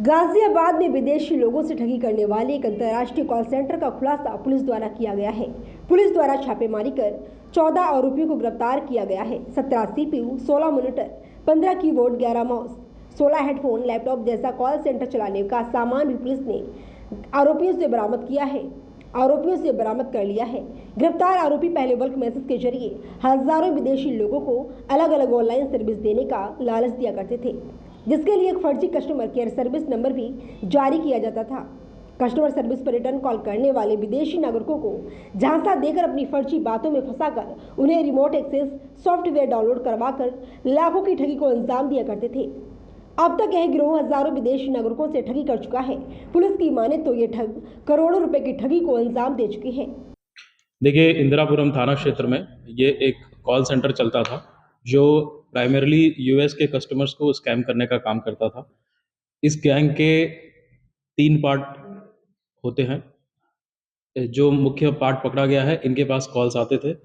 गाजियाबाद में विदेशी लोगों से ठगी करने वाले एक अंतर्राष्ट्रीय कॉल सेंटर का खुलासा पुलिस द्वारा किया गया है। पुलिस द्वारा छापेमारी कर 14 आरोपियों को गिरफ्तार किया गया है। 17 CPU, 16 monitor, 15 keyboard, 11 mouse, 16 headphone, laptop जैसा कॉल सेंटर चलाने का सामान भी पुलिस ने आरोपियों से बरामद कर लिया है। गिरफ्तार आरोपी पहले बल्क मैसेज के जरिए हजारों विदेशी लोगों को अलग अलग ऑनलाइन सर्विस देने का लालच दिया करते थे, जिसके लिए एक फर्जी कस्टमर केयर सर्विस नंबर भी जारी किया जाता था। कस्टमर सर्विस पर रिटर्न कॉल करने वाले विदेशी नागरिकों को झांसा देकर अपनी फर्जी बातों में फंसाकर उन्हें रिमोट एक्सेस सॉफ्टवेयर डाउनलोड करवाकर लाखों की ठगी को अंजाम दिया करते थे। अब तक यह गिरोह हजारों विदेशी नागरिकों से ठगी कर चुका है। पुलिस की माने तो ये ठग करोड़ों रुपए की ठगी को अंजाम दे चुके हैं। देखिए, इंदिरापुरम थाना क्षेत्र में ये एक कॉल सेंटर चलता था जो प्राइमरली यूएस के कस्टमर्स को स्कैम करने का काम करता था। इस गैंग के 3 पार्ट होते हैं। जो मुख्य पार्ट पकड़ा गया है, इनके पास कॉल्स आते थे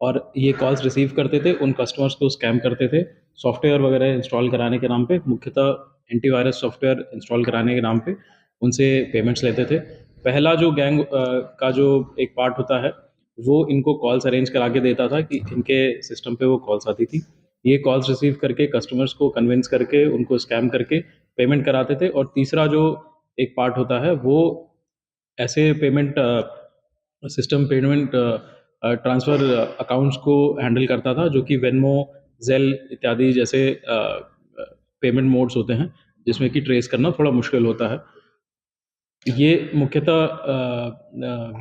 और ये कॉल्स रिसीव करते थे, उन कस्टमर्स को स्कैम करते थे सॉफ्टवेयर वगैरह इंस्टॉल कराने के नाम पे, मुख्यतः एंटीवायरस सॉफ्टवेयर इंस्टॉल कराने के नाम पे उनसे पेमेंट्स लेते थे। पहला जो गैंग का जो एक पार्ट होता है, वो इनको कॉल्स अरेंज करा के देता था कि इनके सिस्टम पे वो कॉल्स आती थी। ये कॉल्स रिसीव करके कस्टमर्स को कन्विंस करके उनको स्कैम करके पेमेंट कराते थे। और तीसरा जो एक पार्ट होता है, वो ऐसे पेमेंट ट्रांसफ़र अकाउंट्स को हैंडल करता था, जो कि वेनमो, ज़ेल इत्यादि जैसे पेमेंट मोड्स होते हैं, जिसमें कि ट्रेस करना थोड़ा मुश्किल होता है। ये मुख्यतः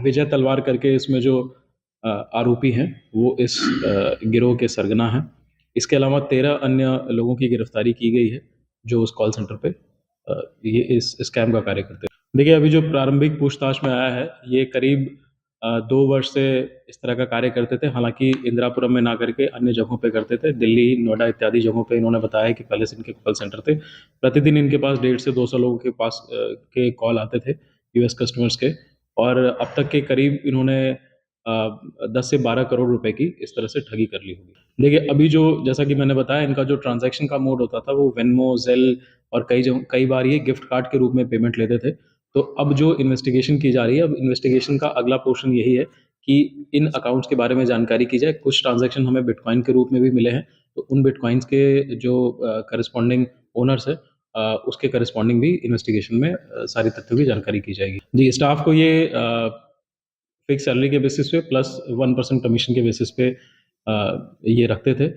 विजय तलवार करके इसमें जो आरोपी हैं, वो इस गिरोह के सरगना हैं। इसके अलावा 13 अन्य लोगों की गिरफ्तारी की गई है, जो उस कॉल सेंटर पे ये इस स्कैम का कार्य करते हैं। देखिए, अभी जो प्रारंभिक पूछताछ में आया है, ये करीब 2 वर्ष से इस तरह का कार्य करते थे। हालांकि इंदिरापुरम में ना करके अन्य जगहों पे करते थे। दिल्ली, नोएडा इत्यादि जगहों पे इन्होंने बताया कि पहले से इनके कॉल सेंटर थे। प्रतिदिन इनके पास 150 से 200 लोगों के पास के कॉल आते थे यूएस कस्टमर्स के। और अब तक के करीब इन्होंने 10 से 12 करोड़ रुपए की इस तरह से ठगी कर ली होगी। देखिए, अभी जो जैसा कि मैंने बताया, इनका जो ट्रांजैक्शन का मोड होता था, वो वेनमो, ज़ेल और कई बार ये गिफ्ट कार्ड के रूप में पेमेंट लेते थे। तो अब जो इन्वेस्टिगेशन की जा रही है, अब इन्वेस्टिगेशन का अगला पोर्शन यही है कि इन अकाउंट्स के बारे में जानकारी की जाए। कुछ ट्रांजैक्शन हमें बिटकॉइन के रूप में भी मिले हैं, तो उन बिटकॉइन्स के जो करस्पॉन्डिंग ओनर्स है, उसके करस्पॉन्डिंग भी इन्वेस्टिगेशन में सारी तथ्यों की जानकारी की जाएगी। जी, स्टाफ को ये फिक्स सैलरी के बेसिस पे प्लस 1% कमीशन के बेसिस पे ये रखते थे।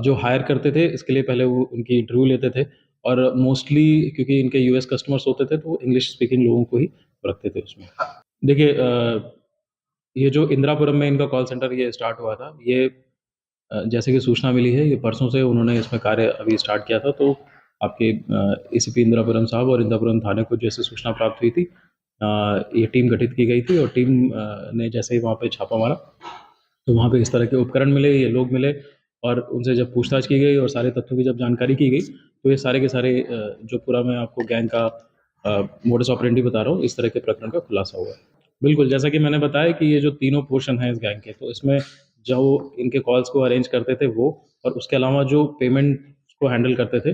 जो हायर करते थे, इसके लिए पहले वो उनकी इंटरव्यू लेते थे और मोस्टली क्योंकि इनके यूएस कस्टमर्स होते थे, तो वो इंग्लिश स्पीकिंग लोगों को ही रखते थे उसमें। देखिए, ये जो इंदिरापुरम में इनका कॉल सेंटर ये स्टार्ट हुआ था, ये जैसे कि सूचना मिली है, ये परसों से उन्होंने इसमें कार्य अभी स्टार्ट किया था। तो आपके एसीपी इंदिरापुरम साहब और इंदिरापुरम थाने को जैसे सूचना प्राप्त हुई थी, ये टीम गठित की गई थी और टीम ने जैसे ही वहाँ पे छापा मारा, तो वहाँ पे इस तरह के उपकरण मिले, ये लोग मिले और उनसे जब पूछताछ की गई और सारे तथ्यों की जब जानकारी की गई, तो ये सारे के सारे जो पूरा मैं आपको गैंग का मोडस ऑपरेंडी बता रहा हूँ, इस तरह के प्रकरण का खुलासा हुआ है। बिल्कुल, जैसा कि मैंने बताया कि ये जो तीनों पोर्शन हैं इस गैंग के, तो इसमें जो इनके कॉल्स को अरेंज करते थे वो, और उसके अलावा जो पेमेंट को हैंडल करते थे,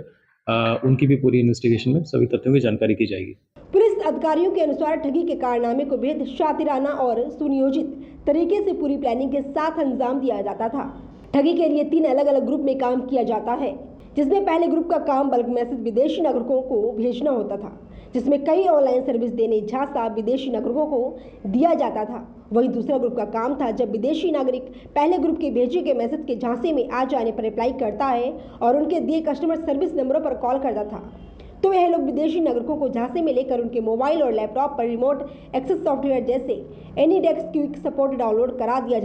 उनकी भी पूरी इन्वेस्टिगेशन में सभी तथ्यों की जानकारी की जाएगी। पुलिस अधिकारियों के अनुसार ठगी के कारनामे को बेहद शातिराना और सुनियोजित तरीके से पूरी प्लानिंग के साथ अंजाम दिया जाता था। ठगी के लिए 3 अलग अलग ग्रुप में काम किया जाता है, जिसमें पहले ग्रुप का काम बल्क मैसेज विदेशी नागरिकों को भेजना होता था, जिसमें कई ऑनलाइन सर्विस देने झांसा विदेशी नागरिकों को दिया जाता था। वही दूसरा ग्रुप का काम था जब विदेशी नागरिक पहले ग्रुप के भेजे गए मैसेज के झांसे में आ जाने पर रिप्लाई करता है और उनके दिए कस्टमर सर्विस नंबरों पर कॉल करता था। तो यह लोग विदेशी नागरिकों को झांसे में लेकर उनके मोबाइल और लैपटॉप पर रिमोट एक्सेस सॉफ्टवेयर जैसे एनीडेक्स क्विक सपोर्ट डाउनलोड करा दिया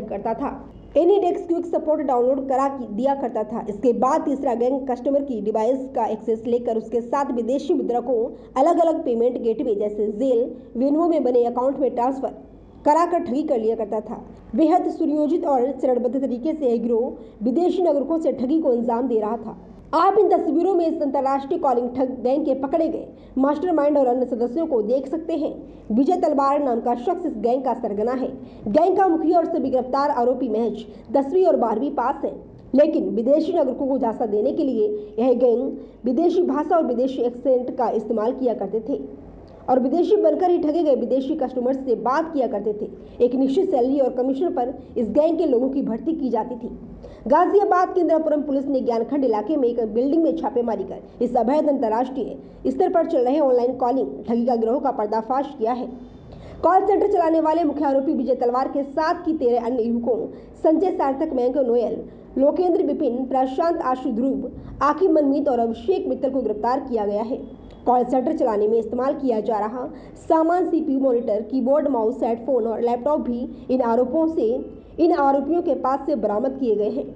करता था। इसके बाद तीसरा गैंग कस्टमर की डिवाइस का एक्सेस लेकर उसके साथ विदेशी मुद्रा को अलग अलग पेमेंट गेटवे जैसे ज़ेल, वेनमो में बने अकाउंट में ट्रांसफर कराकर ठगी कर लिया करता था। बेहद सुनियोजित और चरणबद्ध तरीके से यह गिरोह विदेशी नागरिकों से ठगी को अंजाम दे रहा था। आप इन तस्वीरों में इस अंतर्राष्ट्रीय कॉलिंग ठग गैंग के पकड़े गए मास्टरमाइंड और अन्य सदस्यों को देख सकते हैं। विजय तलवार नाम का शख्स इस गैंग का सरगना है। गैंग का मुखिया और सभी गिरफ्तार आरोपी महज 10वीं और 12वीं पास हैं। लेकिन विदेशी नागरिकों को झांसा देने के लिए यह गैंग विदेशी भाषा और विदेशी एक्सेंट का इस्तेमाल किया करते थे और विदेशी बनकर ही ठगे गए विदेशी कस्टमर्स से बात किया करते थे। एक निश्चित सैलरी और कमीशन पर इस गैंग के लोगों की भर्ती की जाती थी। गाजियाबाद के इंदिरापुरम पुलिस ने ज्ञानखंड इलाके में एक बिल्डिंग में छापेमारी कर इस अवैध अंतर्राष्ट्रीय स्तर पर चल रहे ऑनलाइन कॉलिंग ठगी का गिरोह का पर्दाफाश किया है। कॉल सेंटर चलाने वाले मुख्य आरोपी विजय तलवार के साथ की 13 अन्य युवकों संजय सार्थक, मयंक नोयल, लोकेंद्र विपिन, प्रशांत, आशु ध्रुव, आकिब मनमीत और अभिषेक मित्तल को गिरफ्तार किया गया है। कॉल सेंटर चलाने में इस्तेमाल किया जा रहा सामान CPU, monitor, keyboard, mouse, headphone और लैपटॉप भी इन आरोपियों के पास से बरामद किए गए हैं।